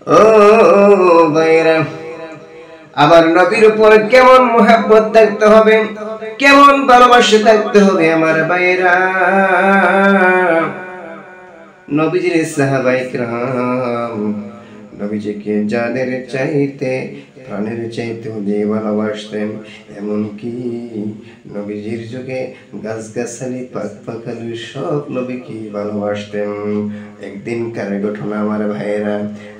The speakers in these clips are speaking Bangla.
ও ভাইরা, আমার নবীর উপর কেমন মুহাব্বত থাকতে হবে, কেমন ভালোবাসা থাকতে হবে আমার ভাইরা। নবীজির সাহাবায়ে কিরাম নবীজিকে জানের চাইতে প্রাণের চাইতে ভালোবাসতেন। এমনকি নবীজির যুগে গাছগাছালি পাখি সব নবীকে ভালোবাসতেন। একদিনকার ঘটনা আমার ভাইয়েরা,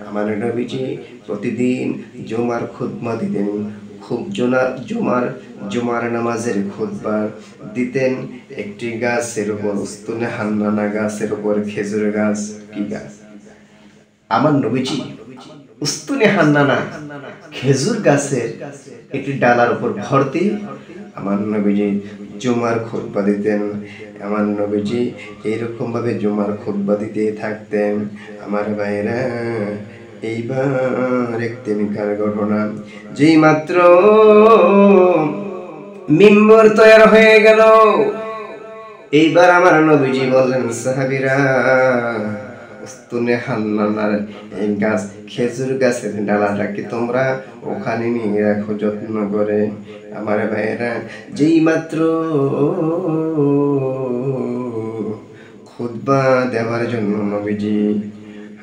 আমার নবীজি প্রতিদিন জুমার খুতবা দিতেন। জুমার নামাজের খুতবা দিতেন একটি গাছের উপর, উস্তুনে হান্নানা গাছের উপর, খেজুর গাছ। কি গাছ? আমার নবীজি উস্তুনে হান্নানা খেজুর গাছের একটি ডালার উপর ভর্তি আমার নবীজি জুমার খুতবা দিতেন। আমার নবীজি এইরকম ভাবে জুমার খুতবা দিতে থাকতেন আমার ভাইরা। এইবার একদিনকার ঘটনা, যেই মাত্র মিম্বর তৈরি হয়ে গেল, এইবার আমার নবীজি বললেন, সাহাবীরা উস্তুনে হান্নানার এই গাছ, খেজুর গাছের ডালাটাকে তোমরা ওখানে নিয়ে রাখো যত্ন করে। আমার ভাইয়েরা, যেই মাত্র খুতবা দেওয়ার জন্য নবীজি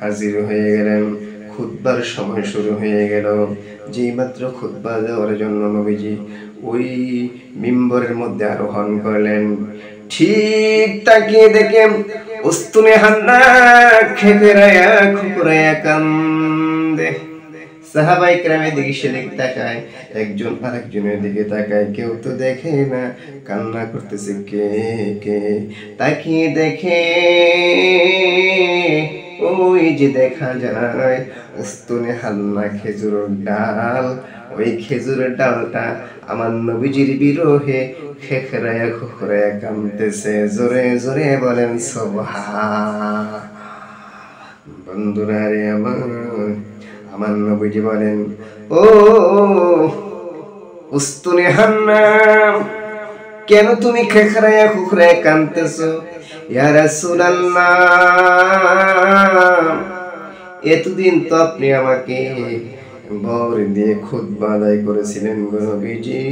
হাজির হয়ে গেলেন, খুতবার সময় শুরু হয়ে গেল। যেই মাত্র খুতবা দেওয়ার জন্য নবীজি ওই মিম্বরের মধ্যে আরোহণ করলেন, ঠিক তাকিয়ে দেখে উস্তুনে হান্না খেকেরায়া খুকুরায়া কান্দে। সাহাবায়ে কেরামের দিকে সেদিকে তাকায়, একজন আরেকজনের দিকে তাকায়, কেউ তো দেখে না কান্না করতেছে কে কে। তাকিয়ে দেখে ওই যে দেখা যায় উস্তুনে হান্না খেজুরের ডাল। ওই খেজুরের ডালটা আমার নবীজির বিরহে খেখরায়া খুখরায়া কাঁদতেছে। জোরে জোরে বলেন সুবহান। বন্ধুরা রে আমার নবীজি বলেন, ও উস্তুনে হান্না, কেন তুমি খেখরায়া খুখরায়া কাঁদতেছো? ইয়া রাসূলুল্লাহ, এতদিন তো আপনি আমাকে বর দিয়ে খুতবা আদায় করেছিলেন গো নবীজি,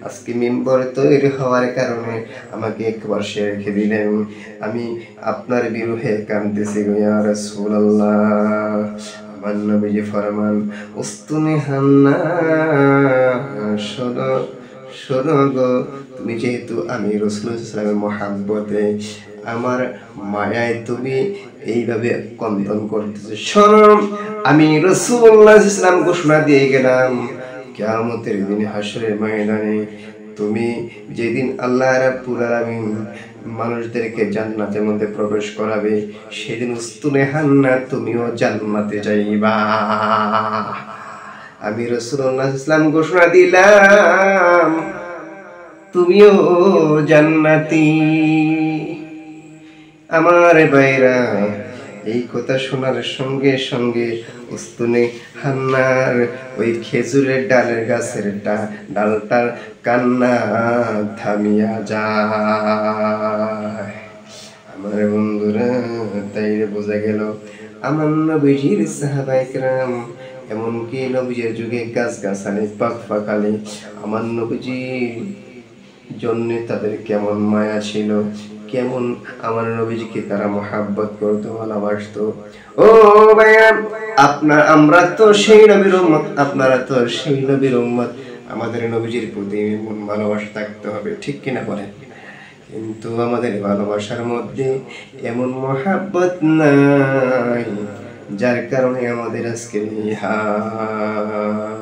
আজকে মিম্বর তৈরি হওয়ার কারণে আমাকে একবার সে রেখে দিলেন। আমি আপনার বিরহে কাঁদতেছি গো ইয়া রাসূলুল্লাহ। আমার নবীজি ফরমান, উস্তুনে হান্না, শোনো শোনো গো, তুমি যেহেতু আমি রাসূলুল্লাহ সাল্লাল্লাহু আলাইহি ওয়াসাল্লামের মহব্বতে, আমার মায়ায় তুমি এইভাবে কন্দন করতেছো, শোনো, আমি রাসূলুল্লাহ সাল্লাল্লাহু আলাইহি ওয়াসাল্লাম ঘোষণা দিয়ে গেলাম, কিয়ামতের দিনে হাশরের ময়দানে তুমি যেদিন আল্লাহ রাব্বুল আলামিন মানুষদেরকে জান্নাতের মধ্যে প্রবেশ করাবে, সেদিন উস্তুনে হান্না তুমিও জান্নাতে যাইবা। আমি রাসূলুল্লাহ সাল্লাল্লাহু আলাইহি ওয়াসাল্লাম ঘোষণা দিলাম, তুমিও জান্নাতি। আমার ভাইরা, এই কথা শোনার সঙ্গে সঙ্গে উস্তুনে হান্নার ওই খেজুরের ডালের গাছের ডালটার কান্না থামিয়া যায়। আমার বন্ধুরা, তাই বোঝা গেল আমার নবীজির সাহাবায়ে কেরাম, এমনকি নবীজির যুগে গাছগাছালি পাখালি আমার নবীজির জন্য তাদের কেমন মায়া ছিল, কেমন আমার নবীজিকে তারা মহব্বত করতো, ভালোবাসতো। ও ভাইয়া, আমরা তো সেই নবীর উম্মত, আপনারা তো সেই নবীর উম্মত। আমাদের নবীজির প্রতি মন ভালোবাসা থাকতে হবে, ঠিক কিনা বলেন? কিন্তু আমাদের ভালোবাসার মধ্যে এমন মহব্বত নাই, যার কারণে আমাদের আজকের এই হাল।